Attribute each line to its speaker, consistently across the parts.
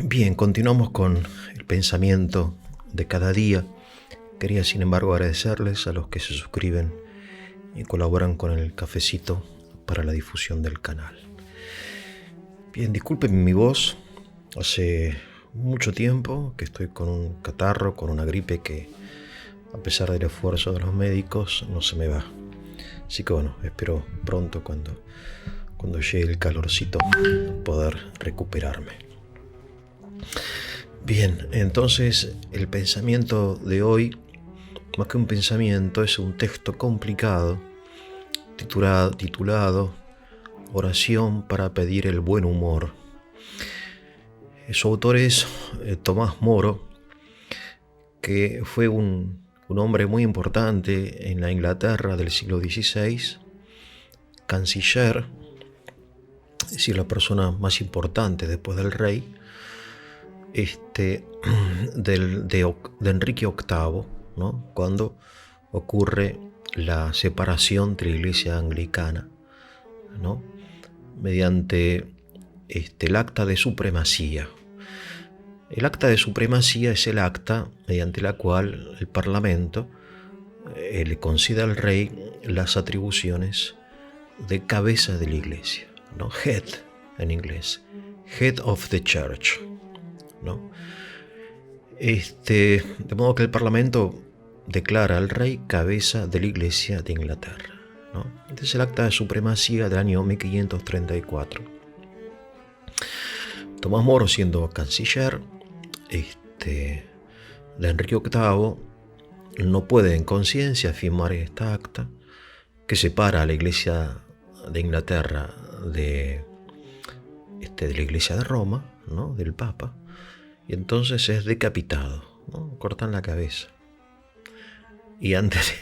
Speaker 1: Bien, continuamos con el pensamiento de cada día. Quería, sin embargo, agradecerles a los que se suscriben y colaboran con el cafecito para la difusión del canal. Bien, disculpen mi voz. Hace mucho tiempo que estoy con un catarro, con una gripe que, a pesar del esfuerzo de los médicos, no se me va. Así que bueno, espero pronto, cuando llegue el calorcito, poder recuperarme. Bien, entonces el pensamiento de hoy, más que un pensamiento, es un texto complicado titulado Oración para pedir el buen humor. Su autor es Tomás Moro, que fue un hombre muy importante en la Inglaterra del siglo XVI, canciller, es decir, la persona más importante después del rey, de Enrique VIII, ¿no? Cuando ocurre la separación de la iglesia anglicana, ¿no? Mediante el acta de supremacía. El acta de supremacía es el acta mediante la cual el Parlamento le concede al rey las atribuciones de cabeza de la iglesia, ¿no? Head en inglés, Head of the Church, ¿no? De modo que el Parlamento declara al rey cabeza de la Iglesia de Inglaterra, ¿no? Este es el acta de supremacía del año 1534. Tomás Moro, siendo canciller de Enrique VIII, no puede en conciencia firmar esta acta que separa a la Iglesia de Inglaterra de la Iglesia de Roma, ¿no? Del Papa. Y entonces es decapitado, ¿no? Cortan la cabeza. Y antes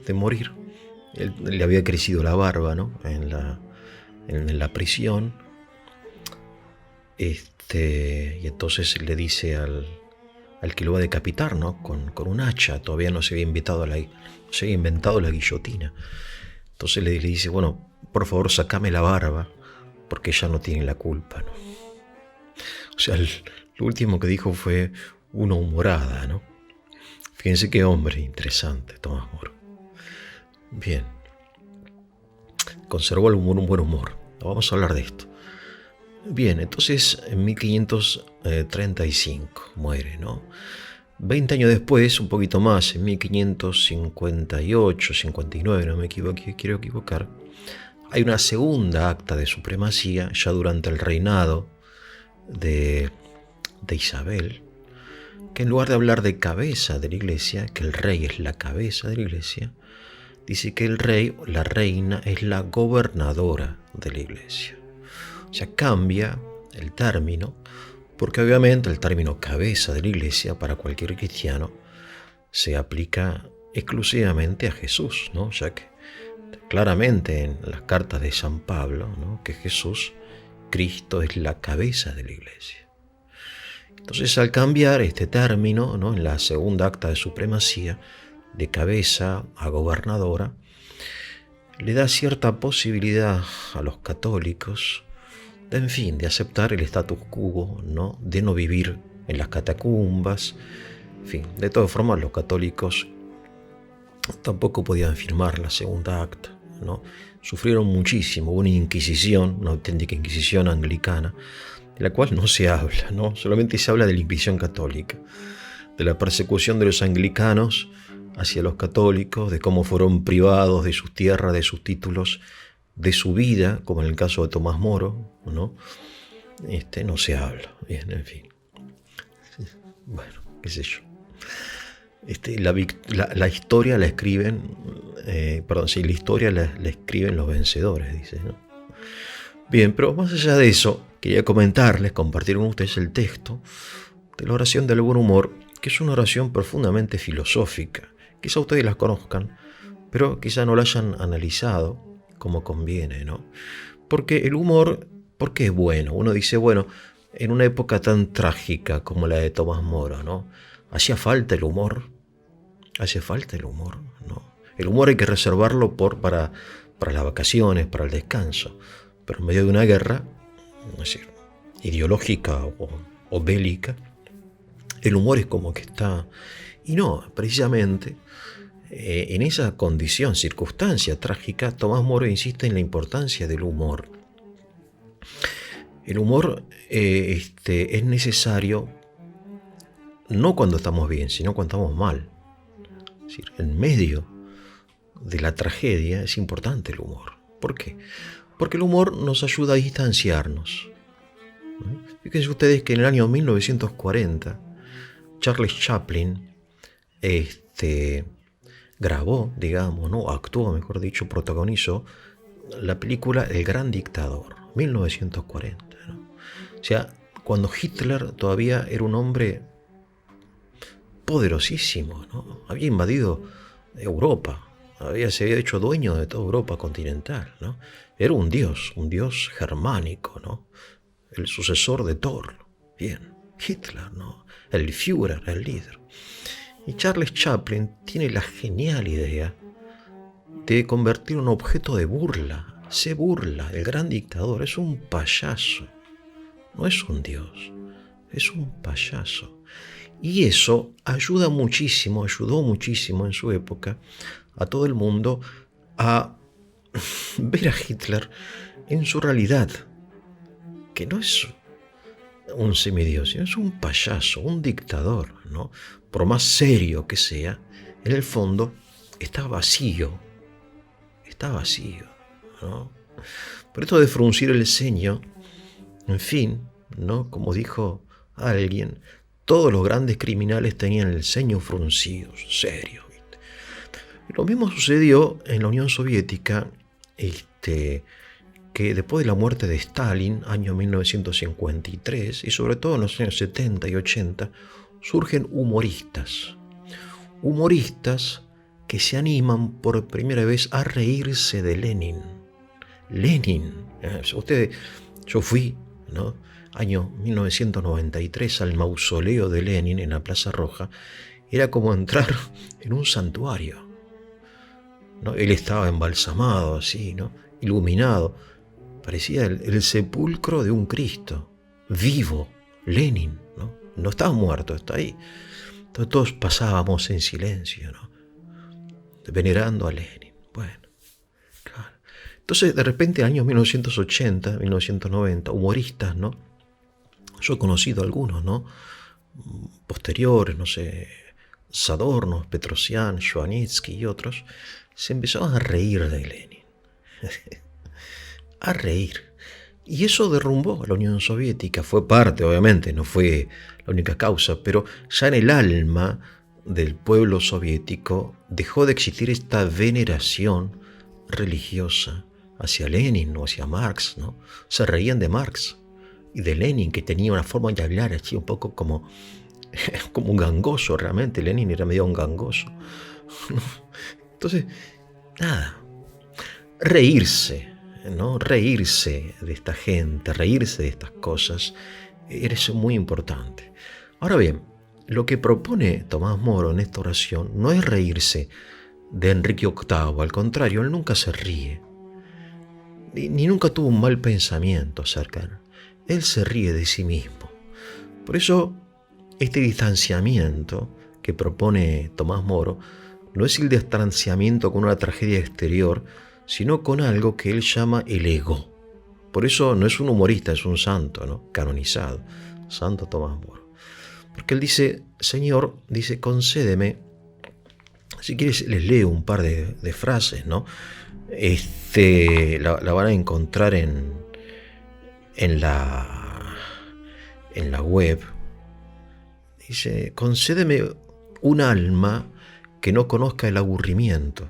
Speaker 1: de morir, él le había crecido la barba, ¿no? En la prisión. Y entonces le dice al que lo va a decapitar, ¿no? Con un hacha. Todavía no se había inventado la guillotina. Entonces le dice, bueno, por favor, sacame la barba, porque ella no tiene la culpa, ¿no? O sea, lo último que dijo fue una humorada, ¿no? Fíjense qué hombre interesante, Tomás Moro. Bien. Conservó un buen humor. Vamos a hablar de esto. Bien, entonces en 1535 muere, ¿no? 20 años después, un poquito más, en 1558, 59, no me quiero equivocar, hay una segunda acta de supremacía, ya durante el reinado de Isabel, que en lugar de hablar de cabeza de la iglesia, que el rey es la cabeza de la iglesia, dice que el rey, la reina, es la gobernadora de la iglesia. O sea, cambia el término, porque obviamente el término cabeza de la iglesia para cualquier cristiano se aplica exclusivamente a Jesús, ¿no? Ya que claramente en las cartas de San Pablo, ¿no? Que Cristo es la cabeza de la iglesia. Entonces, al cambiar este término, ¿no? En la segunda acta de supremacía, de cabeza a gobernadora, le da cierta posibilidad a los católicos de aceptar el status quo, ¿no? De no vivir en las catacumbas. En fin, de todas formas, los católicos tampoco podían firmar la segunda acta, ¿no? Sufrieron muchísimo, hubo una inquisición, una auténtica inquisición anglicana, de la cual no se habla, ¿no? Solamente se habla de la Inquisición católica, de la persecución de los anglicanos hacia los católicos, de cómo fueron privados de sus tierras, de sus títulos, de su vida, como en el caso de Tomás Moro, ¿no? No se habla, bien, en fin. Bueno, qué sé yo. La historia la escriben, la historia la escriben los vencedores, dice, ¿no? Bien, pero más allá de eso, quería compartir con ustedes el texto de la oración del buen humor, que es una oración profundamente filosófica. Quizá ustedes la conozcan, pero quizá no la hayan analizado como conviene, ¿no? Porque el humor, ¿por qué es bueno? Uno dice, bueno, en una época tan trágica como la de Tomás Moro, ¿no? ¿Hacía falta el humor? ¿Hace falta el humor? No. El humor hay que reservarlo para las vacaciones, para el descanso. Pero en medio de una guerra, es decir, ideológica o o bélica, el humor es como que está... Y no, precisamente en esa condición, circunstancia trágica, Tomás Moro insiste en la importancia del humor. El humor es necesario no cuando estamos bien, sino cuando estamos mal. Es decir, en medio de la tragedia es importante el humor. ¿Por qué? Porque el humor nos ayuda a distanciarnos. Fíjense ustedes que en el año 1940 Charles Chaplin grabó, digamos, ¿no? Actuó, mejor dicho, protagonizó la película El Gran Dictador, 1940. ¿No? O sea, cuando Hitler todavía era un hombre poderosísimo, ¿no? Había invadido Europa, se había hecho dueño de toda Europa continental, ¿no? Era un dios germánico, ¿no? El sucesor de Thor, bien, Hitler, ¿no? El Führer, el líder. Y Charles Chaplin tiene la genial idea de convertir un objeto de burla. Se burla, el gran dictador es un payaso, no es un dios, es un payaso. Y eso ayudó muchísimo en su época a todo el mundo a ver a Hitler en su realidad, que no es un semidios, sino es un payaso, un dictador, ¿no? Por más serio que sea, en el fondo está vacío, ¿no? Por esto de fruncir el ceño, en fin, ¿no? Como dijo alguien, todos los grandes criminales tenían el ceño fruncido, serio. ¿Viste? Lo mismo sucedió en la Unión Soviética, que después de la muerte de Stalin, año 1953, y sobre todo en los años 70 y 80, surgen humoristas que se animan por primera vez a reírse de Lenin. Yo fui, ¿no? Año 1993 al mausoleo de Lenin en la Plaza Roja. Era como entrar en un santuario, ¿no? Él estaba embalsamado así, ¿no? Iluminado. Parecía el sepulcro de un Cristo, vivo, Lenin, ¿no? No estaba muerto, está ahí. Entonces todos pasábamos en silencio, ¿no? Venerando a Lenin. Bueno, claro. Entonces, de repente, años 1980, 1990, humoristas, ¿no? Yo he conocido algunos, ¿no? Posteriores, no sé, Zadorno, Petrosian, Joanitsky y otros, se empezaron a reír de Lenin. A reír. Y eso derrumbó a la Unión Soviética. Fue parte, obviamente, no fue la única causa, pero ya en el alma del pueblo soviético dejó de existir esta veneración religiosa hacia Lenin o hacia Marx, ¿no? Se reían de Marx y de Lenin, que tenía una forma de hablar así un poco como un gangoso, realmente. Lenin era medio un gangoso. Entonces, nada, reírse, ¿no? Reírse de esta gente, reírse de estas cosas, es muy importante. Ahora bien, lo que propone Tomás Moro en esta oración no es reírse de Enrique VIII, al contrario, él nunca se ríe, ni nunca tuvo un mal pensamiento acerca de él. Él se ríe de sí mismo. Por eso, este distanciamiento que propone Tomás Moro no es el distanciamiento con una tragedia exterior, sino con algo que él llama el ego. Por eso no es un humorista, es un santo, ¿no? Canonizado, Santo Tomás Moro. Porque él dice, Señor, dice, concédeme, si quieres les leo un par de frases, ¿no? La van a encontrar en la web. Dice, concédeme un alma que no conozca el aburrimiento,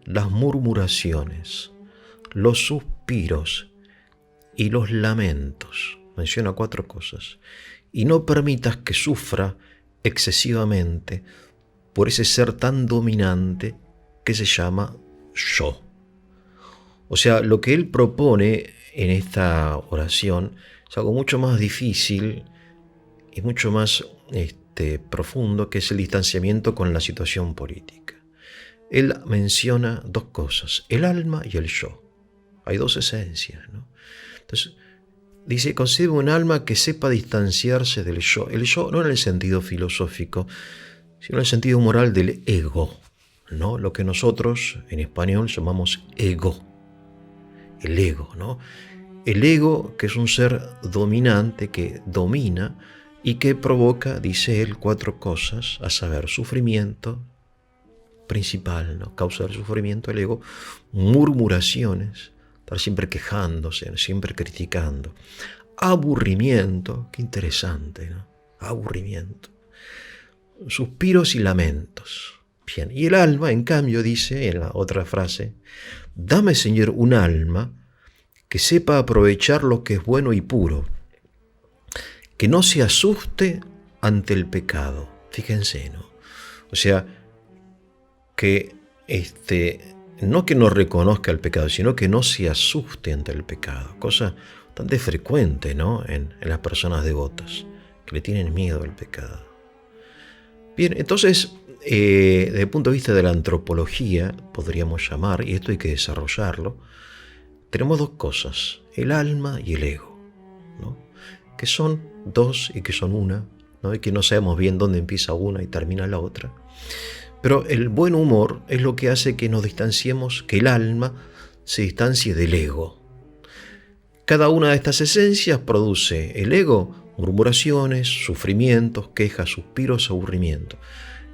Speaker 1: las murmuraciones, los suspiros y los lamentos. Menciona 4 cosas. Y no permitas que sufra excesivamente por ese ser tan dominante que se llama yo. O sea, lo que él propone en esta oración es algo mucho más difícil y mucho más profundo, que es el distanciamiento con la situación política. Él menciona 2 cosas, el alma y el yo. Hay 2 esencias, ¿no? Entonces, dice, concibe un alma que sepa distanciarse del yo. El yo no en el sentido filosófico, sino en el sentido moral del ego, ¿no? Lo que nosotros en español llamamos ego. El ego, ¿no? El ego, que es un ser dominante que domina y que provoca, dice él, 4 cosas, a saber, sufrimiento principal, ¿no? Causa del sufrimiento el ego, murmuraciones, estar siempre quejándose, siempre criticando, aburrimiento, qué interesante, ¿no? Aburrimiento, suspiros y lamentos. Bien, y el alma, en cambio, dice en la otra frase, dame, Señor, un alma que sepa aprovechar lo que es bueno y puro, que no se asuste ante el pecado. Fíjense, ¿no? O sea, que no que no reconozca el pecado, sino que no se asuste ante el pecado. Cosa bastante frecuente, ¿no? En las personas devotas, que le tienen miedo al pecado. Bien, entonces, desde el punto de vista de la antropología, podríamos llamar, y esto hay que desarrollarlo, tenemos 2 cosas, el alma y el ego, ¿no? Que son 2 y que son una, ¿no? Y que no sabemos bien dónde empieza una y termina la otra. Pero el buen humor es lo que hace que nos distanciemos, que el alma se distancie del ego. Cada una de estas esencias produce el ego, murmuraciones, sufrimientos, quejas, suspiros, aburrimiento.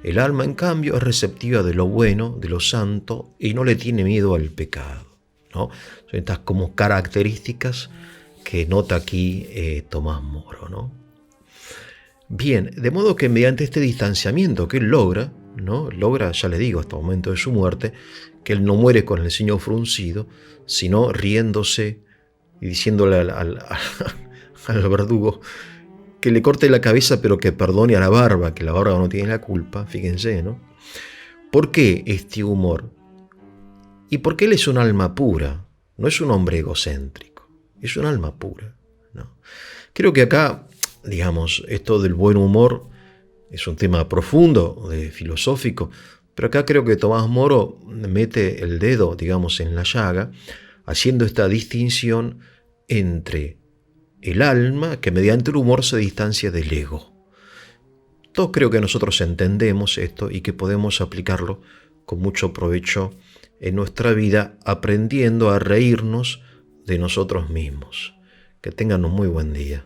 Speaker 1: El alma, en cambio, es receptiva de lo bueno, de lo santo, y no le tiene miedo al pecado, ¿no? Son estas como características que nota aquí Tomás Moro, ¿no? Bien, de modo que mediante este distanciamiento que él logra, ¿no? Logra, ya le digo, hasta el momento de su muerte, que él no muere con el ceño fruncido, sino riéndose y diciéndole al verdugo que le corte la cabeza, pero que perdone a la barba, que la barba no tiene la culpa, fíjense, ¿no? ¿Por qué este humor? Y porque él es un alma pura, no es un hombre egocéntrico, es un alma pura, ¿no? Creo que acá, digamos, esto del buen humor es un tema profundo, filosófico, pero acá creo que Tomás Moro mete el dedo, digamos, en la llaga, haciendo esta distinción entre el alma que mediante el humor se distancia del ego. Todos creo que nosotros entendemos esto y que podemos aplicarlo con mucho provecho en nuestra vida, aprendiendo a reírnos de nosotros mismos. Que tengan un muy buen día.